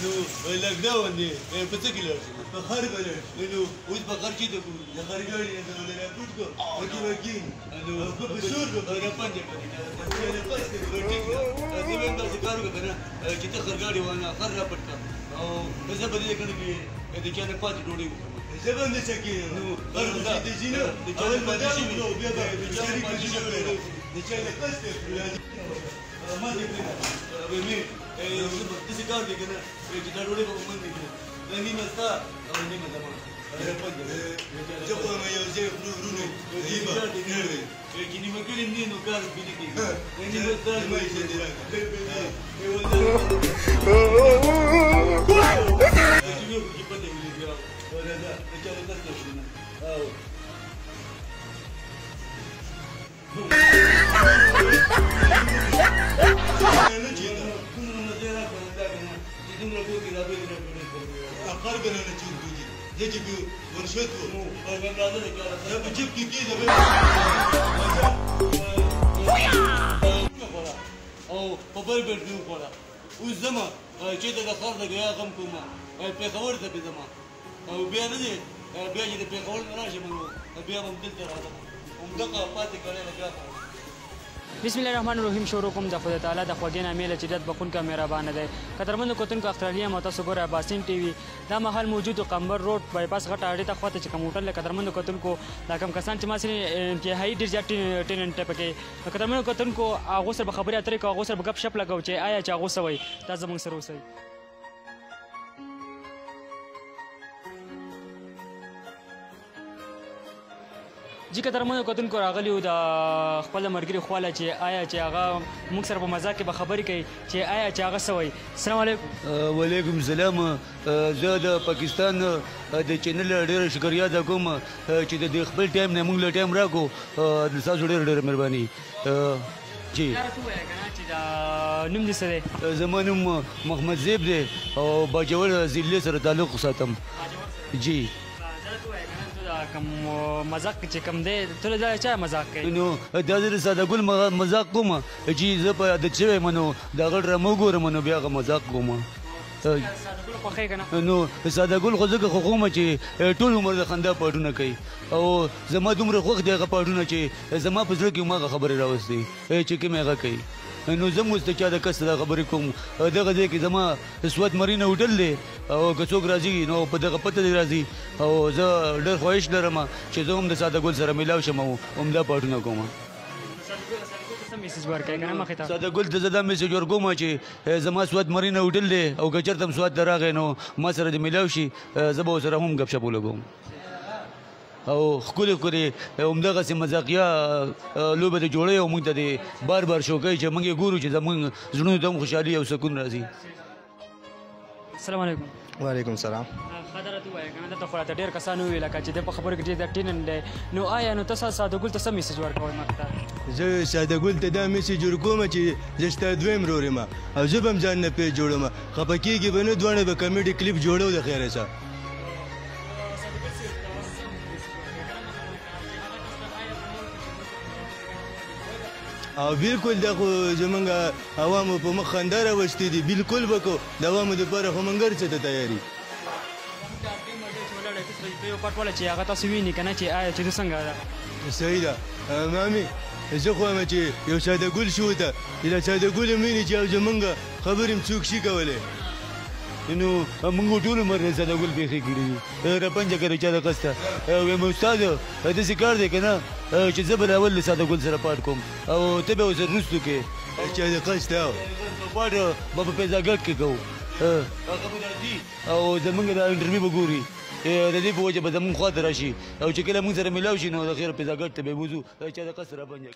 نو لاکډاون دی په څه کې لاړ شو په خر به لاړ شو نو اوس په خر چېرته کوو د خر ګاډي نه ولې راپورټ کړو وکې وکې نو په سور به راپنجه کړې زه به هم داسې کار وکړه که نه چې ته خر ګاډي وانه خر راپټ کړه او زه به دې کړه کې د چا نه پاتې ډوډۍ وخورم زه به هم داسې کېږم نو خر خو چې ځي نه اول به دا وکړو بیا به د چا نه پاتې شوی د چا نه قصد ما دې کړې داسې کار دی که نه چې دا ډوډۍ به په منډې کړو دا نیمه ستا او نیمه زما زه خو یم یو ځای خورو ورونو نیمه نه وي چې نیمه کړي هم دي نو کار پې نه کېږي نیمه ستا نیمه یې دې راکړه جمعې خو کې پته ولې بیا راځه د چا نه قصد شو نه او خر به نه چور کوي زه چې ورشد وو او ګندازه نه کړه زه په جیب کې کېږه او په بل بیټ کې وخوړه اوس ځمه چېرته د خر د ګیا غم کومه پېښور ته به ځمه او بیا نه دی بیا چې د پېښور نه راشم نو بیا به هم دلته راځم همدغه پاتې کړی د بیا بسم الله الرحمن الرحیم شروع کوم د خدای تعالی د خوږې نامې له چې ډېر بخښونکی مهربانه دی قدرمنو کتونکو اخترالي یم او تاسو ګورئ عباسین ټي وي دا مهال موجود قمبر روډ بایپاس غټه اډې ته خواته چې کوم هوټل دی قدرمنو کتونکو دا کوم کسان چې ما سره انتهایي ډېر زیات ټیننټ دی پکې قدرمنو کتونکو هغو سره به خبرې اترې کوو هغو سره به ګپ شپ لګوو چې آیا چې هغو څه وایي دا زموږ سره اوسئ جی قدرمنو کتونکو راغلي وو د خپل ملګري خواله چې آیا چې هغه موږ سره په مزاق کې به خبرې کوي چې آیا چې هغه څه وایي السلام علیکم وعلیکم السلام زه د پاکستان د چینل ډېره شکریا ادا کوم چې د خپل ټایم نه موږ له ټایم راکړو ستاسو ډېره مهرباني جی نوم دې څه دی زما نوم محمد زیب دی او باجوړ ضلعې سره تعلق ساتم جی کوم مذاق چې کوم دی ته دا چا مذاق کوي نو دا زه د ساده ګل مذاق کوم چې زه په عادت شوی یم نو د هغه ډرامه وګورم نو بیا هغه مذاق کوم نو ساده ګل خو ځکه خوښوم چې ټول عمر د خندا پاټونه کوي او زما دومره خوښ دی هغه پاټونه چې زما په زړه کې هماغه خبرې راوستي چې کوم هغه کوي نو زه هم اوس د چا د کس دا خبرې کوم دغه ځای کې زما سوات مرینه هوټل دی او که څوک راځي نو په دغه پته دی راځي او زه ډېر خواهش لرم چې زه هم د ساده ګل سره میلاو شم او همدا پاټونه کوم ساده ګل ته زه دا میسج ورکوم چې زما سوات مرینه هوټل دی او که چېرته هم سوات ته راغی نو ما سره دې میلاو شي زه به ورسره هم ګپ شپ ولګوم او ښکلې ښکلې همدغسې مذاقیه لوبه دې جوړوي او موږ ته دې بار بار شو کوي چې موږ یې ګورو چې زموږ زړونو ته هم خوشحالي او سکون راځي السلام علیکم وعلیکم السلام خدا راته ووایه که نه دلته خو راته ډېر کسان وویل لکه چې دی په خبرو کې ډېر زیات ټینن دی نو آیا نو ته ساده ګل ته څه میسج ورکوئ مخ ته زه ساده ګل ته دا میسج ورکوم چې زه ستا دویم ورور یم او زه به هم ځان نه پېژ جوړوم خفه کېږي به نه دواړه به کمیډي کلیپ جوړو د خیره سه او بالکل دا خو زمونږ عوامو په مخ خندا راوستې دي بالکل به کو د عوامو دپاره خو موږ هر څه ته تیاري یو پټواله چې هغه تاسو ویني که نه چې آیا چې څنګه ده صحیح ده مامي زه خو وایم چې یو ساده ګل شو ته چې دا ساده ګل هم ویني چې او زمونږ خبرې هم څوک شي کولی نو موږ ټول عمر نه ساده ګل پېښې کړي دي راپنجه کړې چا د قصده وایم استاد داسې کار دی که نه چې زه به د اول له ساده ګل سره پاټ کوم او ته به ورسره وروستو کې چا د قصده پاټ به په پیزاګټ کې کوو او زمونږ دا انټرویو به ګوري د دې په وجه به زمونږ خوا ته راشي او چې کله مونږ سره میلاو شي نو د خیر پیزاګټ ته به یې بوځو چا د قصد راپنجه